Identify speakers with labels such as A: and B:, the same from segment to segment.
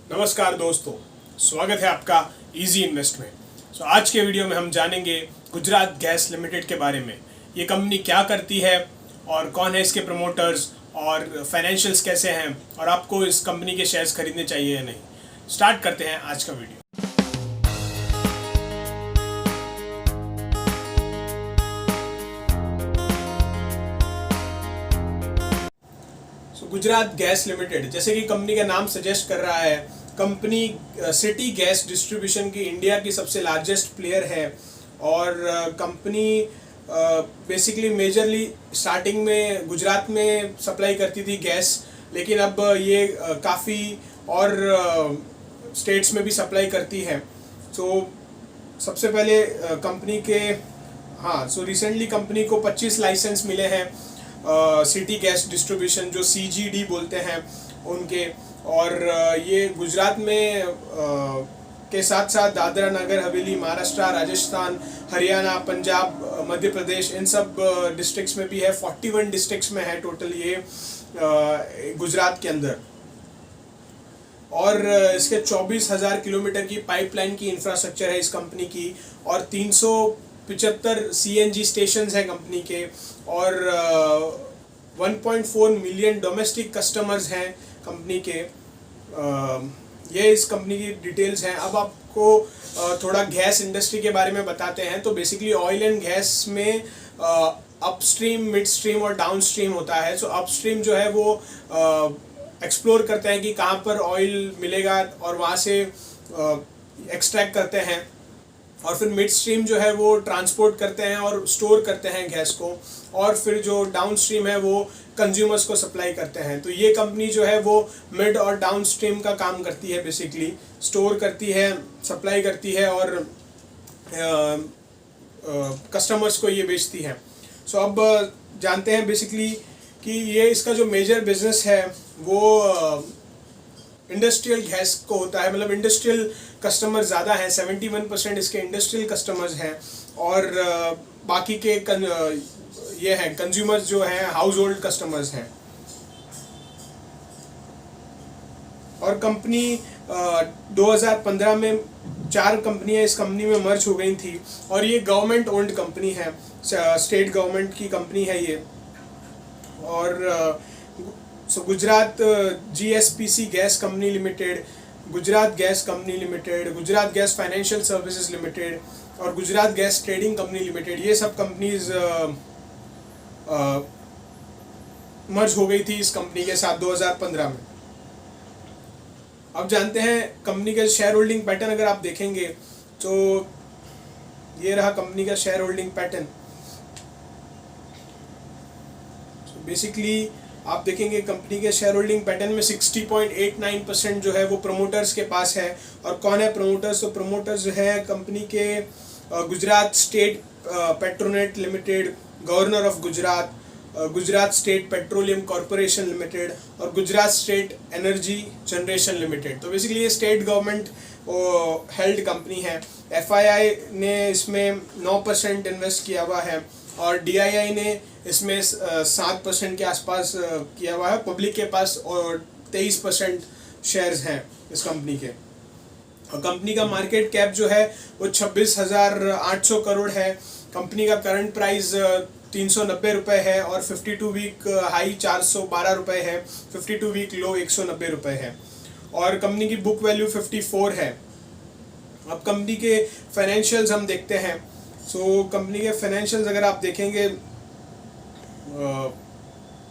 A: नमस्कार दोस्तों, स्वागत है आपका इजी इन्वेस्ट में। आज के वीडियो में हम जानेंगे गुजरात गैस लिमिटेड के बारे में। ये कंपनी क्या करती है और कौन है इसके प्रमोटर्स और फाइनेंशियल्स कैसे हैं और आपको इस कंपनी के शेयर्स खरीदने चाहिए या नहीं। स्टार्ट करते हैं आज का वीडियो। गुजरात गैस लिमिटेड, जैसे कि कंपनी का नाम सजेस्ट कर रहा है, कंपनी सिटी गैस डिस्ट्रीब्यूशन की इंडिया की सबसे लार्जेस्ट प्लेयर है। और कंपनी बेसिकली मेजरली स्टार्टिंग में गुजरात में सप्लाई करती थी गैस, लेकिन अब ये काफ़ी और स्टेट्स में भी सप्लाई करती है। सबसे पहले कंपनी के रिसेंटली कंपनी को 25 लाइसेंस मिले हैं सिटी गैस डिस्ट्रीब्यूशन, जो CGD बोलते हैं उनके। और ये गुजरात में के साथ साथ दादरा नगर हवेली, महाराष्ट्र, राजस्थान, हरियाणा, पंजाब, मध्य प्रदेश, इन सब डिस्ट्रिक्ट्स में भी है। 41 डिस्ट्रिक्ट्स में है टोटल ये गुजरात के अंदर। और इसके 24,000 किलोमीटर की पाइपलाइन की इंफ्रास्ट्रक्चर है इस कंपनी की, और 375 CNG स्टेशन हैं कंपनी के, और 1.4 मिलियन डोमेस्टिक कस्टमर्स हैं कंपनी के। ये इस कंपनी की डिटेल्स हैं। अब आपको थोड़ा गैस इंडस्ट्री के बारे में बताते हैं। तो बेसिकली ऑयल एंड गैस में अपस्ट्रीम, मिड स्ट्रीम और डाउन स्ट्रीम होता है। अपस्ट्रीम जो है वो एक्सप्लोर करते हैं कि कहाँ पर ऑयल मिलेगा और वहाँ से एक्सट्रैक्ट करते हैं। और फिर मिड स्ट्रीम जो है वो ट्रांसपोर्ट करते हैं और स्टोर करते हैं गैस को। और फिर जो डाउन स्ट्रीम है वो कंज्यूमर्स को सप्लाई करते हैं। तो ये कंपनी जो है वो मिड और डाउन स्ट्रीम का काम करती है, बेसिकली स्टोर करती है, सप्लाई करती है और कस्टमर्स को ये बेचती है। अब जानते हैं बेसिकली कि ये इसका जो मेजर बिजनेस है वो इंडस्ट्रियल गैस को होता है। मतलब इंडस्ट्रियल कस्टमर ज़्यादा हैं, 71% इसके इंडस्ट्रियल कस्टमर्स हैं। और बाकी के ये हैं कंज्यूमर्स जो हैं हाउस होल्ड कस्टमर्स हैं। और कंपनी 2015 में 4 कंपनियां इस कंपनी में मर्ज हो गई थी। और ये गवर्नमेंट ओन्ड कंपनी है, स्टेट गवर्नमेंट की कंपनी है ये। और Gujarat GSPC gas company limited, Gujarat gas company limited, Gujarat gas financial services limited और Gujarat gas trading company limited, ये सब कंपनीज मर्ज हो गई थी इस कंपनी के साथ 2015 में। अब जानते हैं कंपनी का शेयर होल्डिंग पैटर्न। अगर आप देखेंगे तो ये रहा कंपनी का शेयर होल्डिंग पैटर्न। बेसिकली आप देखेंगे कंपनी के शेयर होल्डिंग पैटर्न में 60.89% जो है वो प्रमोटर्स के पास है। और कौन है प्रमोटर्स? तो प्रमोटर्स जो है कंपनी के Gujarat state Petronet limited, governor of Gujarat, Gujarat state petroleum corporation limited और Gujarat state energy generation limited. तो बेसिकली ये स्टेट गवर्नमेंट हेल्ड कंपनी है। FII ने इसमें 9% इन्वेस्ट किया हुआ है और DII ने इसमें 7% के आसपास किया हुआ है। पब्लिक के पास और 23% शेयर्स हैं इस कंपनी के। और कंपनी का मार्केट कैप जो है वो 26,800 करोड़ है। कंपनी का करंट प्राइस 390 रुपये है और 52 वीक हाई 412 रुपये है, 52 वीक लो 190 रुपये है। और कंपनी की बुक वैल्यू 54 है। अब कंपनी के फाइनेंशियल्स हम देखते हैं। कंपनी के फाइनेंशियल्स अगर आप देखेंगे,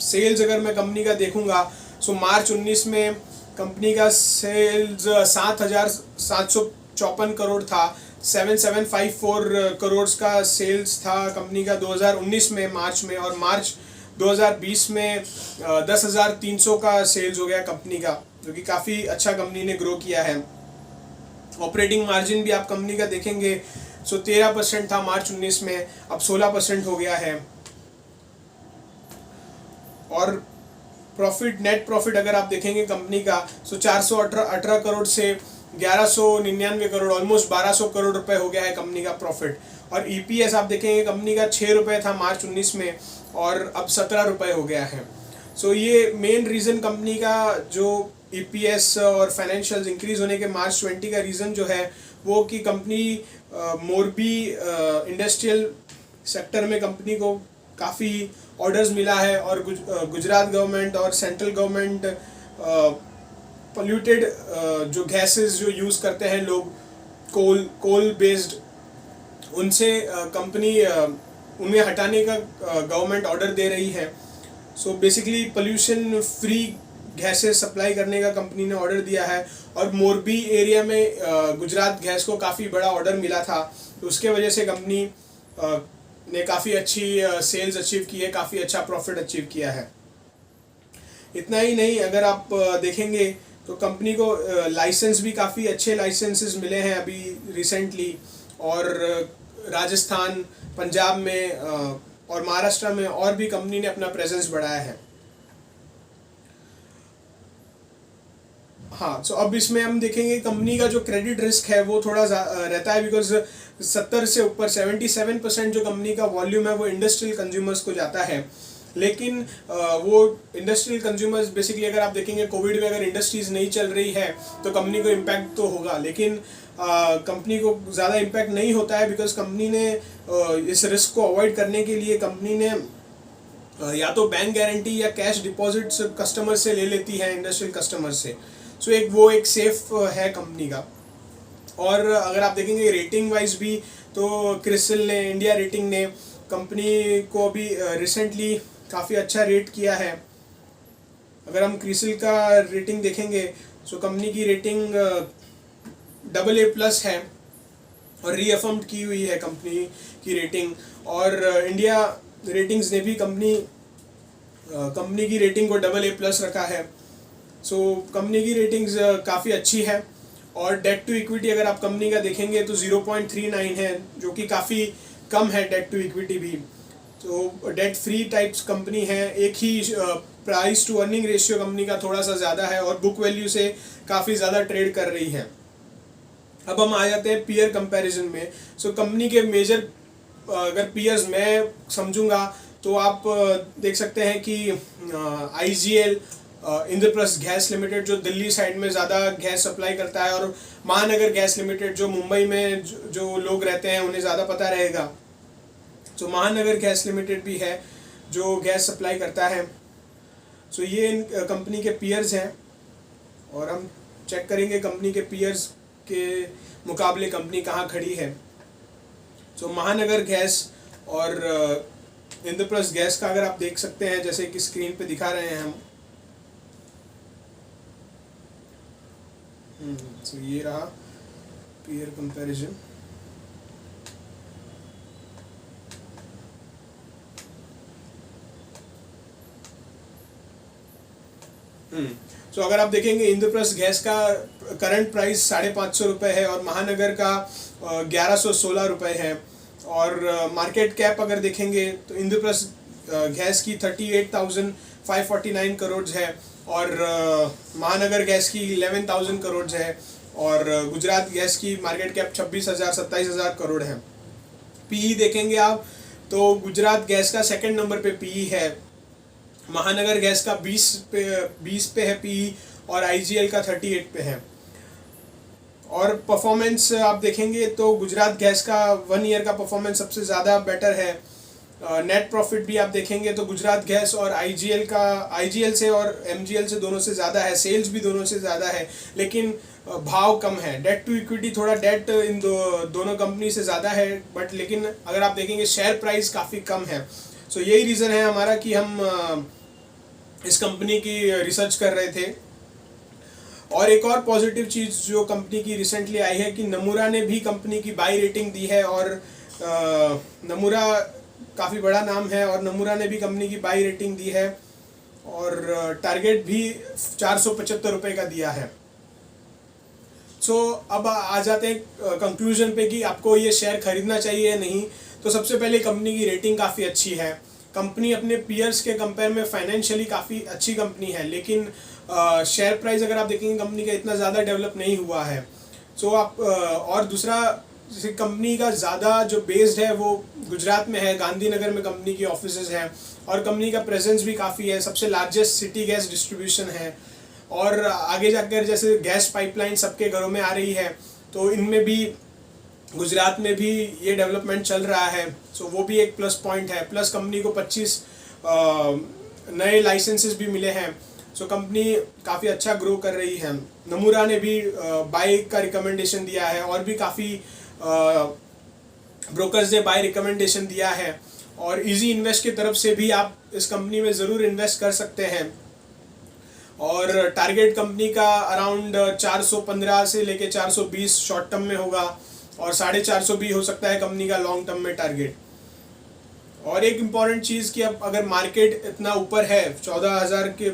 A: सेल्स अगर मैं कंपनी का देखूंगा मार्च 19 में कंपनी का सेल्स 7,754 करोड़ था। 7,754 करोड़ का सेल्स था कंपनी का 2019 में मार्च में। और मार्च 2020 में 10,300 का सेल्स हो गया कंपनी का, जो कि काफ़ी अच्छा कंपनी ने ग्रो किया है। ऑपरेटिंग मार्जिन भी आप कंपनी का देखेंगे 13% था मार्च 19 में, अब 16% हो गया है। और प्रॉफिट, नेट प्रॉफिट अगर आप देखेंगे कंपनी का 418 करोड़ से 1199 करोड़, ऑलमोस्ट 1200 करोड़ रुपए हो गया है कंपनी का प्रॉफिट। और EPS आप देखेंगे कंपनी का 6 रुपये था मार्च 19 में और अब 17 रुपये हो गया है। ये मेन रीज़न कंपनी का जो ईपीएस और फाइनेंशियल्स इंक्रीज होने के मार्च 20 का रीज़न जो है वो कि कंपनी मोरबी इंडस्ट्रियल सेक्टर में कंपनी को काफ़ी ऑर्डर्स मिला है और गुजरात गवर्नमेंट और सेंट्रल गवर्नमेंट पोल्यूटेड जो गैसेस जो यूज़ करते हैं लोग कोल बेस्ड, उनसे कंपनी उन्हें हटाने का गवर्नमेंट ऑर्डर दे रही है। So basically pollution free gases supply करने का कंपनी ने ऑर्डर दिया है और मोरबी एरिया में गुजरात गैस को काफ़ी बड़ा ऑर्डर मिला था, तो उसके वजह से कंपनी ने काफ़ी अच्छी सेल्स अचीव की है, काफ़ी अच्छा प्रॉफिट अचीव किया है। इतना ही नहीं, अगर आप देखेंगे तो कंपनी को लाइसेंस भी काफ़ी अच्छे लाइसेंसेस मिले हैं अभी रिसेंटली, और राजस्थान, पंजाब में और महाराष्ट्र में और भी कंपनी ने अपना प्रेजेंस बढ़ाया है। हाँ, सो अब इसमें हम देखेंगे कंपनी का जो क्रेडिट रिस्क है वो थोड़ा रहता है, बिकॉज 70 से ऊपर 77% जो कंपनी का वॉल्यूम है वो इंडस्ट्रियल कंज्यूमर्स को जाता है। लेकिन वो इंडस्ट्रियल कंज्यूमर्स बेसिकली अगर आप देखेंगे कोविड में अगर इंडस्ट्रीज नहीं चल रही है तो कंपनी को इम्पैक्ट तो होगा, लेकिन कंपनी को ज़्यादा इम्पैक्ट नहीं होता है, बिकॉज कंपनी ने इस रिस्क को अवॉइड करने के लिए कंपनी ने या तो बैंक गारंटी या कैश डिपॉजिट्स कस्टमर से ले लेती है, इंडस्ट्रियल कस्टमर से। सो एक सेफ है कंपनी का। और अगर आप देखेंगे रेटिंग वाइज भी तो क्रिसिल ने, इंडिया रेटिंग ने कंपनी को अभी रिसेंटली काफ़ी अच्छा रेट किया है। अगर हम क्रिसिल का रेटिंग देखेंगे तो कंपनी की रेटिंग AA+ है और रीअफर्म्ड की हुई है कंपनी की रेटिंग, और इंडिया रेटिंग्स ने भी कंपनी की रेटिंग को AA+ रखा है। सो कंपनी की रेटिंग्स काफ़ी अच्छी है। और डेट टू इक्विटी अगर आप कंपनी का देखेंगे तो 0.39 है, जो कि काफ़ी कम है डेट टू इक्विटी भी। तो डेट फ्री टाइप्स कंपनी है। एक ही price to earning ratio company का थोड़ा सा ज़्यादा है और बुक वैल्यू से काफ़ी ज़्यादा ट्रेड कर रही है। अब हम आ जाते हैं पीयर कंपैरिजन में। सो कंपनी के मेजर अगर पीयर्स मैं समझूंगा तो आप देख सकते हैं कि IGL, इंद्रप्रस्थ गैस लिमिटेड जो दिल्ली साइड में ज़्यादा गैस सप्लाई करता है, और महानगर गैस लिमिटेड जो मुंबई में जो लोग रहते हैं उन्हें ज़्यादा पता रहेगा। तो महानगर गैस लिमिटेड भी है जो गैस सप्लाई करता है। सो ये इन कंपनी के पीयर्स हैं, और हम चेक करेंगे कंपनी के पीयर्स के मुकाबले कंपनी कहाँ खड़ी है। सो महानगर गैस और इंद्रप्रस्थ गैस का अगर आप देख सकते हैं, जैसे कि स्क्रीन पे दिखा रहे हैं हम, तो ये रहा पीयर कंपैरिजन। तो अगर आप देखेंगे इंद्रप्रस्थ गैस का करंट प्राइस 550 रुपये है और महानगर का 1116 रुपये है। और मार्केट कैप अगर देखेंगे तो इंद्रप्रस्थ गैस की 38,549 करोड़ है और महानगर गैस की 11,000 करोड़ है, और गुजरात गैस की मार्केट कैप 26,000-27,000 करोड़ है। पीई देखेंगे आप तो गुजरात गैस का सेकंड नंबर पे पीई है, महानगर गैस का 20 पे है पीई, और IGL का 38 पे है। और परफॉर्मेंस आप देखेंगे तो गुजरात गैस का 1 ईयर का परफॉर्मेंस सबसे ज़्यादा बेटर है। नेट प्रॉफिट भी आप देखेंगे तो गुजरात गैस और IGL से और MGL से दोनों से ज़्यादा है, सेल्स भी दोनों से ज़्यादा है, लेकिन भाव कम है। डेट टू इक्विटी थोड़ा डेट इन दोनों कंपनी से ज़्यादा है, बट लेकिन अगर आप देखेंगे शेयर प्राइस काफ़ी कम है। सो यही रीज़न है हमारा कि हम इस कंपनी की रिसर्च कर रहे थे। और एक और पॉजिटिव चीज़ जो कंपनी की रिसेंटली आई है कि नमूरा ने भी कंपनी की बाई रेटिंग दी है, और नमूरा काफ़ी बड़ा नाम है और नमूरा ने भी कंपनी की बाई रेटिंग दी है, और टारगेट भी 475 रुपये का दिया है। सो अब आ जाते हैं कंक्लूजन पे कि आपको ये शेयर खरीदना चाहिए या नहीं। तो सबसे पहले कंपनी की रेटिंग काफ़ी अच्छी है, कंपनी अपने पीयर्स के कंपेयर में फाइनेंशियली काफ़ी अच्छी कंपनी है, लेकिन शेयर प्राइस अगर आप देखेंगे कंपनी का इतना ज़्यादा डेवलप नहीं हुआ है। सो आप और दूसरा जैसे कंपनी का ज़्यादा जो बेस्ड है वो गुजरात में है, गांधीनगर में कंपनी की ऑफिसेज हैं, और कंपनी का प्रेजेंस भी काफ़ी है, सबसे लार्जेस्ट सिटी गैस डिस्ट्रीब्यूशन है, और आगे जाकर जैसे गैस पाइपलाइन सबके घरों में आ रही है, तो इनमें भी गुजरात में भी ये डेवलपमेंट चल रहा है। सो वो भी एक प्लस पॉइंट है। प्लस कंपनी को 25 नए लाइसेंसेस भी मिले हैं। सो कंपनी काफ़ी अच्छा ग्रो कर रही है। नमूरा ने भी बाय का रिकमेंडेशन दिया है, और भी काफ़ी ब्रोकर्स ने बाय रिकमेंडेशन दिया है। और इजी इन्वेस्ट की तरफ से भी आप इस कंपनी में ज़रूर इन्वेस्ट कर सकते हैं। और टारगेट कंपनी का अराउंड 415 से लेके 420 शॉर्ट टर्म में होगा, और 450 भी हो सकता है कंपनी का लॉन्ग टर्म में टारगेट। और एक इम्पॉर्टेंट चीज़ कि अब अगर मार्केट इतना ऊपर है, 14,000 के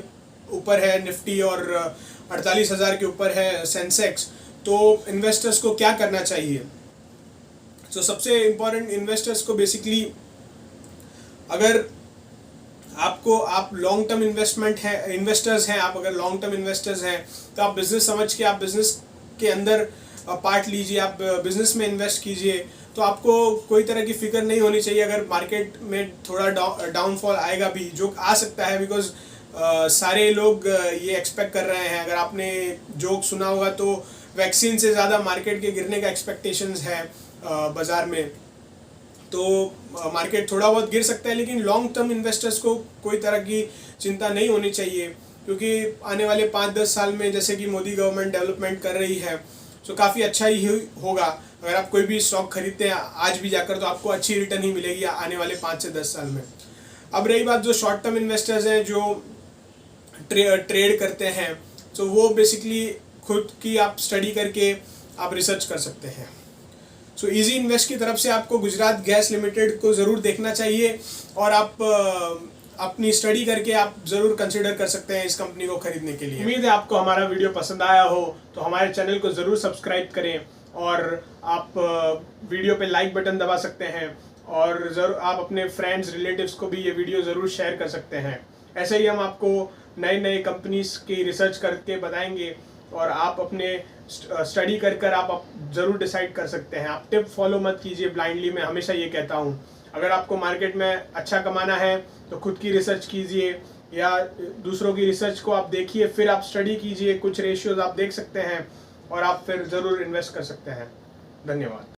A: ऊपर है निफ्टी और 48,000 के ऊपर है सेंसेक्स, तो इन्वेस्टर्स को क्या करना चाहिए? तो सबसे इम्पॉर्टेंट इन्वेस्टर्स को बेसिकली, अगर आप लॉन्ग टर्म इन्वेस्टर्स हैं, आप अगर लॉन्ग टर्म इन्वेस्टर्स हैं, तो आप बिजनेस समझ के आप बिजनेस के अंदर पार्ट लीजिए, आप बिजनेस में इन्वेस्ट कीजिए। तो आपको कोई तरह की फिक्र नहीं होनी चाहिए अगर मार्केट में थोड़ा डाउनफॉल आएगा भी, जो आ सकता है, बिकॉज सारे लोग ये एक्सपेक्ट कर रहे हैं। अगर आपने जोक सुना होगा तो वैक्सीन से ज़्यादा मार्केट के गिरने का एक्सपेक्टेशंस है बाज़ार में। तो मार्केट थोड़ा बहुत गिर सकता है, लेकिन लॉन्ग टर्म इन्वेस्टर्स को कोई तरह की चिंता नहीं होनी चाहिए, क्योंकि आने वाले 5-10 साल में जैसे कि मोदी गवर्नमेंट डेवलपमेंट कर रही है, तो काफ़ी अच्छा ही होगा। अगर आप कोई भी स्टॉक खरीदते हैं आज भी जाकर, तो आपको अच्छी रिटर्न ही मिलेगी आने वाले 5 से 10 साल में। अब रही बात जो शॉर्ट टर्म इन्वेस्टर्स हैं, जो ट्रेड करते हैं, तो वो बेसिकली खुद की आप स्टडी करके आप रिसर्च कर सकते हैं। सो इजी इन्वेस्ट की तरफ से आपको गुजरात गैस लिमिटेड को ज़रूर देखना चाहिए, और आप अपनी स्टडी करके आप ज़रूर कंसिडर कर सकते हैं इस कंपनी को खरीदने के लिए। उम्मीद है आपको हमारा वीडियो पसंद आया हो, तो हमारे चैनल को ज़रूर सब्सक्राइब करें, और आप वीडियो पे लाइक बटन दबा सकते हैं, और ज़रूर आप अपने फ्रेंड्स रिलेटिव्स को भी ये वीडियो ज़रूर शेयर कर सकते हैं। ऐसे ही हम आपको नए नए कंपनीज की रिसर्च करके बताएंगे, और आप अपने स्टडी कर आप ज़रूर डिसाइड कर सकते हैं। आप टिप फॉलो मत कीजिए ब्लाइंडली, मैं हमेशा ये कहता हूँ। अगर आपको मार्केट में अच्छा कमाना है तो खुद की रिसर्च कीजिए, या दूसरों की रिसर्च को आप देखिए, फिर आप स्टडी कीजिए, कुछ रेशियोज आप देख सकते हैं, और आप फिर ज़रूर इन्वेस्ट कर सकते हैं। धन्यवाद।